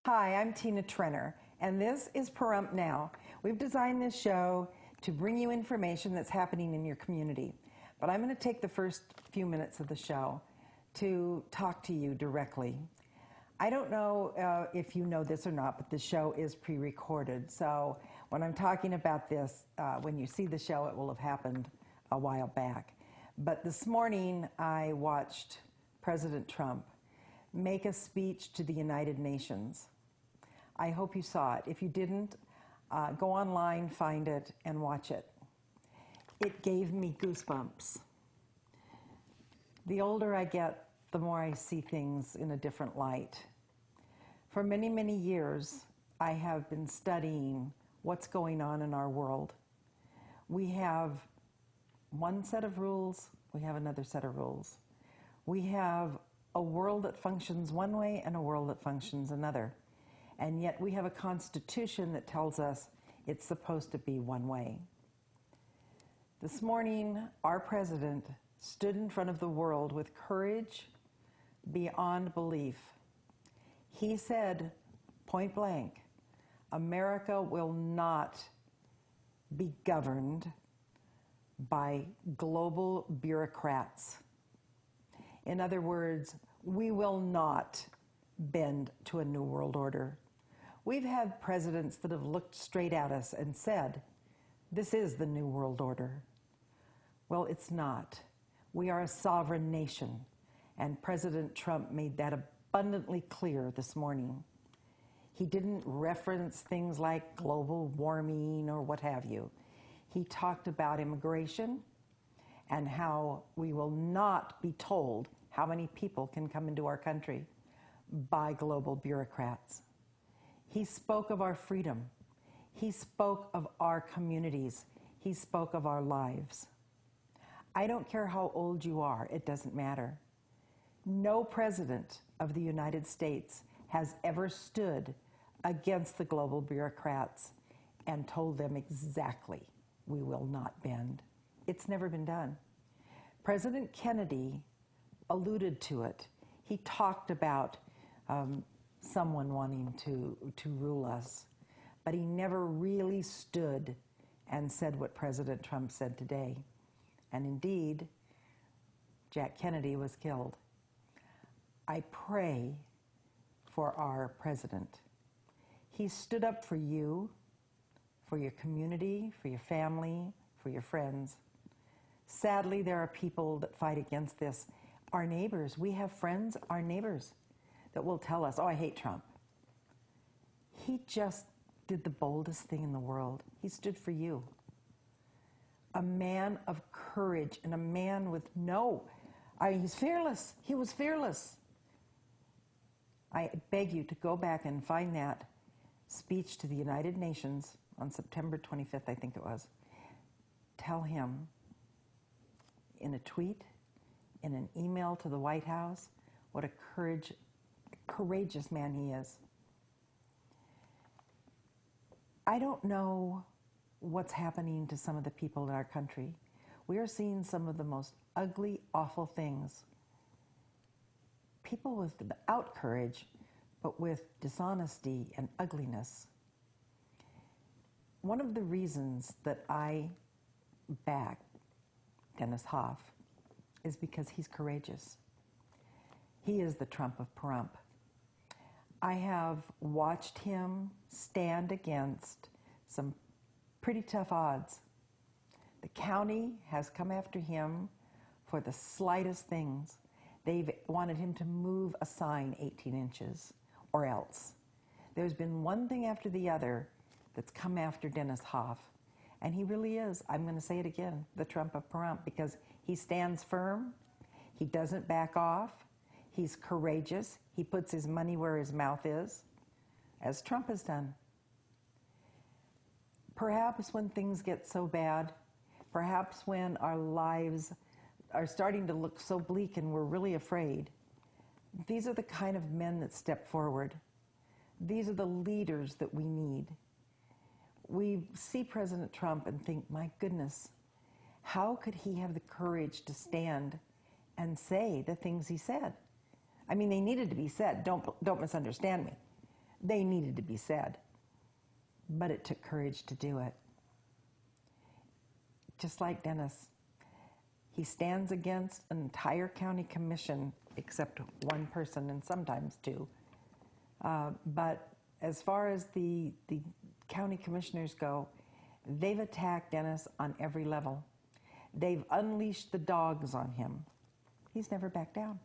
Hi, I'm Tina Trenner, and this is Pahrump Now. We've designed this show to bring you information that's happening in your community. But I'm going to take the first few minutes of the show to talk to you directly. I don't know if you know this or not, but the show is pre-recorded. So when I'm talking about this, when you see the show, it will have happened a while back. But this morning, I watched President Trump make a speech to the United Nations. I hope you saw it. If you didn't, go online, find it, and watch it. It gave me goosebumps. The older I get, the more I see things in a different light. For many, many years, I have been studying what's going on in our world. We have one set of rules, we have another set of rules. We have a world that functions one way and a world that functions another. And yet we have a constitution that tells us it's supposed to be one way. This morning, our president stood in front of the world with courage beyond belief. He said, point blank, America will not be governed by global bureaucrats. In other words, we will not bend to a new world order. We've had presidents that have looked straight at us and said, this is the new world order. Well, it's not. We are a sovereign nation, and President Trump made that abundantly clear this morning. He didn't reference things like global warming or what have you. He talked about immigration and how we will not be told how many people can come into our country by global bureaucrats. He spoke of our freedom. He spoke of our communities. He spoke of our lives. I don't care how old you are, it doesn't matter. No president of the United States has ever stood against the global bureaucrats and told them exactly, we will not bend. It's never been done. President Kennedy alluded to it. He talked about someone wanting to rule us, but he never really stood and said what President Trump said today. And indeed, Jack Kennedy was killed. I pray for our president. He stood up for you, for your community, for your family, for your friends. Sadly, there are people that fight against this. Our neighbors, we have friends, our neighbors, that will tell us, oh, I hate Trump. He just did the boldest thing in the world. He stood for you. A man of courage and a man with he's fearless. He was fearless. I beg you to go back and find that speech to the United Nations on September 25th, I think it was. Tell him in a tweet, in an email to the White House, what a courageous man he is. I don't know what's happening to some of the people in our country. We are seeing some of the most ugly, awful things. People without courage, but with dishonesty and ugliness. One of the reasons that I back Dennis Hof is because he's courageous. He is the Trump of Pahrump. I have watched him stand against some pretty tough odds. The county has come after him for the slightest things. They've wanted him to move a sign 18 inches or else. There's been one thing after the other that's come after Dennis Hof. And he really is, I'm going to say it again, the Trump of Pahrump, because he stands firm, he doesn't back off, he's courageous, he puts his money where his mouth is, as Trump has done. Perhaps when things get so bad, perhaps when our lives are starting to look so bleak and we're really afraid, these are the kind of men that step forward. These are the leaders that we need. We see President Trump and think, my goodness, how could he have the courage to stand and say the things he said? I mean, they needed to be said. Don't misunderstand me. They needed to be said, but it took courage to do it. Just like Dennis, he stands against an entire county commission except one person and sometimes two. But as far as the county commissioners go, they've attacked Dennis on every level. They've unleashed the dogs on him. He's never backed down.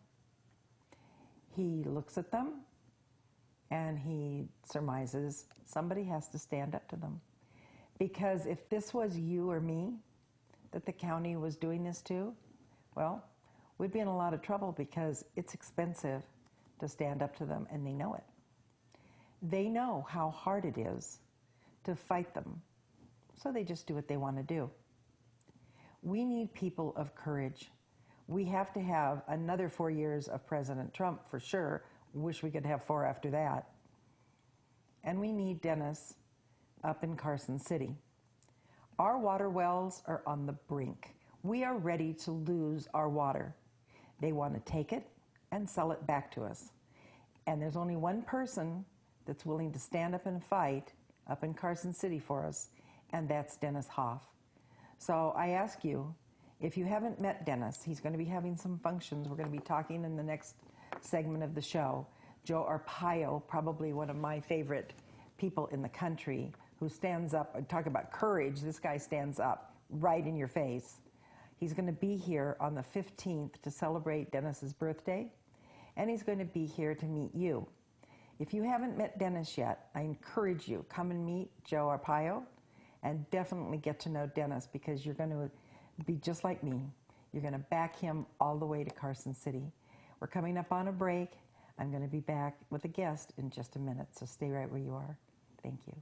He looks at them and he surmises somebody has to stand up to them. Because if this was you or me that the county was doing this to, well, we'd be in a lot of trouble because it's expensive to stand up to them, and they know it. They know how hard it is to fight them, so they just do what they want to do. We need people of courage. We have to have another 4 years of President Trump for sure. Wish we could have 4 after that. And we need Dennis up in Carson City. Our water wells are on the brink. We are ready to lose our water. They want to take it and sell it back to us. And there's only one person that's willing to stand up and fight up in Carson City for us, and that's Dennis Hoff. So I ask you, if you haven't met Dennis, he's going to be having some functions. We're going to be talking in the next segment of the show. Joe Arpaio, probably one of my favorite people in the country, who stands up and talk about courage. This guy stands up right in your face. He's going to be here on the 15th to celebrate Dennis's birthday, and he's going to be here to meet you. If you haven't met Dennis yet, I encourage you, come and meet Joe Arpaio and definitely get to know Dennis, because you're going to be just like me. You're going to back him all the way to Carson City. We're coming up on a break. I'm going to be back with a guest in just a minute, so stay right where you are. Thank you.